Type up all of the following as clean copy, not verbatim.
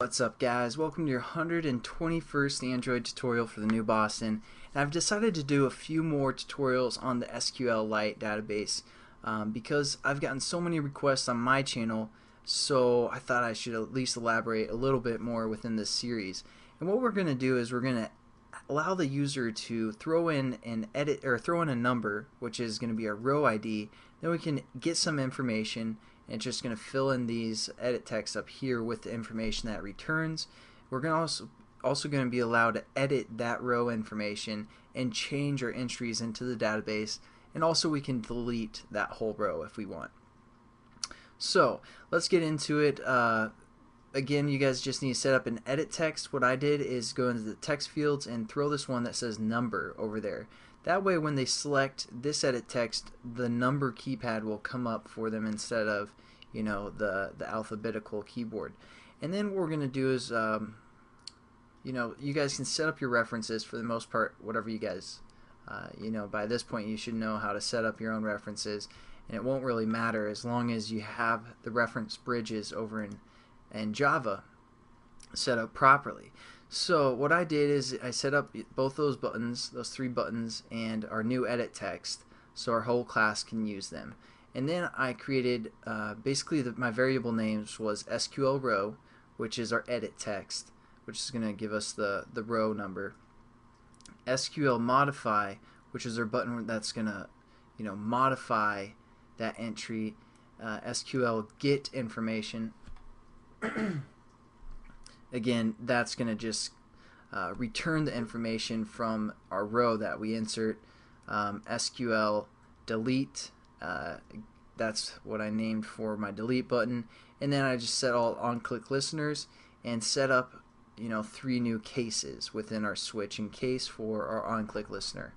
What's up, guys? Welcome to your 121st Android tutorial for the new Boston. And I've decided to do a few more tutorials on the SQLite database because I've gotten so many requests on my channel, so I thought I should at least elaborate a little bit more within this series. And what we're going to do is we're going to allow the user to throw in a number, which is going to be our row ID. Then we can get some information, and it's just going to fill in these edit text up here with the information that it returns. We're going to also going to be allowed to edit that row information and change our entries into the database, and also we can delete that whole row if we want. So let's get into it. Again, you guys just need to set up an edit text. What I did is go into the text fields and throw this one that says number over there. That way when they select this edit text, the number keypad will come up for them instead of, you know, the alphabetical keyboard. And then what we're going to do is, you know, you guys can set up your references for the most part, whatever you guys, you know, by this point you should know how to set up your own references, and it won't really matter as long as you have the reference bridges over in Java set up properly. So what I did is I set up both those buttons, those three buttons, and our new edit text so our whole class can use them. And then I created basically my variable names was SQL row, which is our edit text, which is going to give us the row number. SQL modify, which is our button that's going to, you know, modify that entry. SQL get information. Again, that's going to just return the information from our row that we insert. SQL delete, that's what I named for my delete button. And then I just set all on-click listeners and set up, you know, 3 new cases within our switch in case for our on-click listener.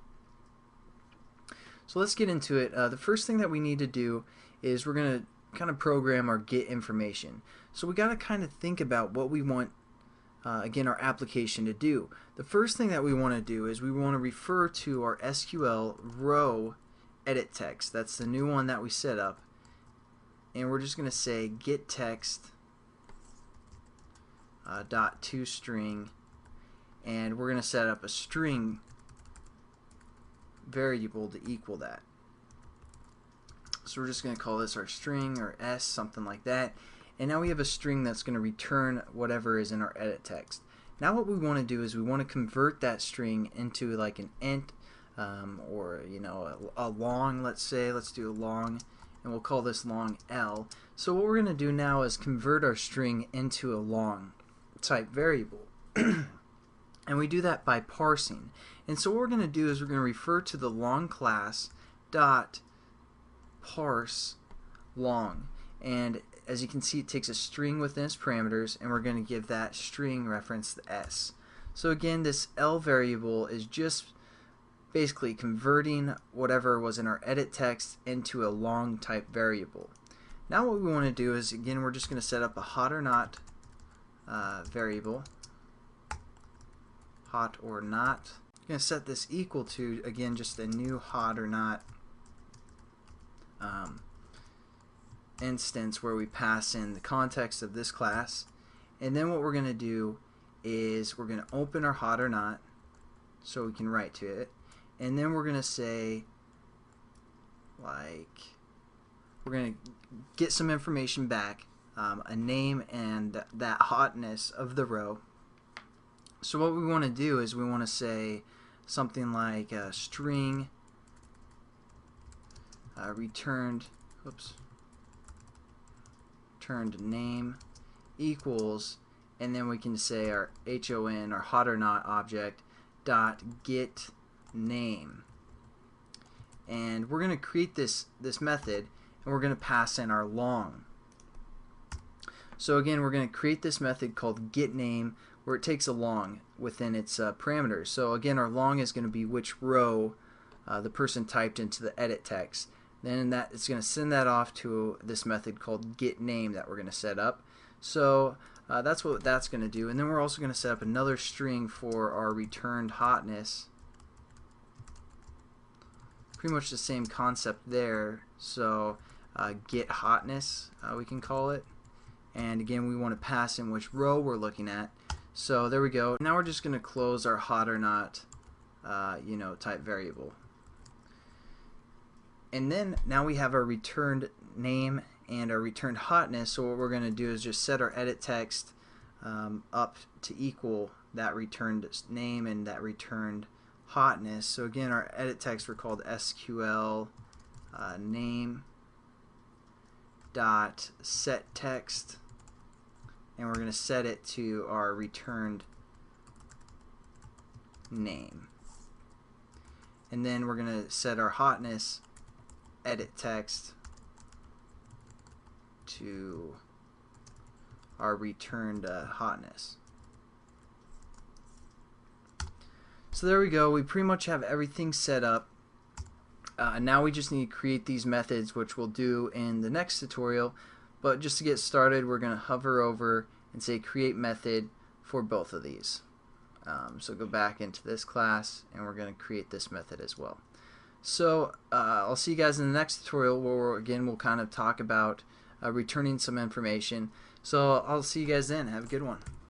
So let's get into it. The first thing that we need to do is we're going to kind of program our get information. So we got to kind of think about what we want again our application to do. The first thing that we want to do is we want to refer to our SQL row edit text. That's the new one that we set up, and we're just going to say get text dot toString, and we're going to set up a string variable to equal that. So we're just going to call this our string or S, something like that. And now we have a string that's going to return whatever is in our edit text. Now what we want to do is we want to convert that string into like an int or, you know, a long, let's say. Let's do a long, and we'll call this long L. So what we're going to do now is convert our string into a long type variable. And we do that by parsing. And so what we're going to do is we're going to refer to the long class dot parse long, and as you can see it takes a string within its parameters, and we're going to give that string reference the S. So again, this L variable is just basically converting whatever was in our edit text into a long type variable. Now what we want to do is, again, we're just going to set up a hot or not variable, hot or not. I'm going to set this equal to, again, just a new hot or not instance where we pass in the context of this class. And then what we're going to do is we're going to open our hot or not so we can write to it, and then we're going to say, like, we're going to get some information back, a name and that hotness of the row. So what we want to do is we want to say something like string returned name equals, and then we can say our HON, our hot or not object, dot get name. And we're going to create this method, and we're going to pass in our long. So again, we're going to create this method called get name, where it takes a long within its parameters. So again, our long is going to be which row the person typed into the edit text. Then that it's going to send that off to this method called get name that we're going to set up. So that's what that's going to do. And then we're also going to set up another string for our returned hotness. Pretty much the same concept there. So get hotness, we can call it. and again we want to pass in which row we're looking at. So there we go. Now we're just going to close our hot or not type variable. And then now we have our returned name and our returned hotness. So what we're going to do is just set our edit text up to equal that returned name and that returned hotness. So again, our edit text were called SQL name dot set text, and we're going to set it to our returned name. And then we're going to set our hotness edit text to our returned hotness. So there we go. We pretty much have everything set up. Now we just need to create these methods, which we'll do in the next tutorial. But just to get started, we're going to hover over and say create method for both of these. So go back into this class and we're going to create this method as well. So I'll see you guys in the next tutorial where we'll kind of talk about returning some information. So I'll see you guys then. Have a good one.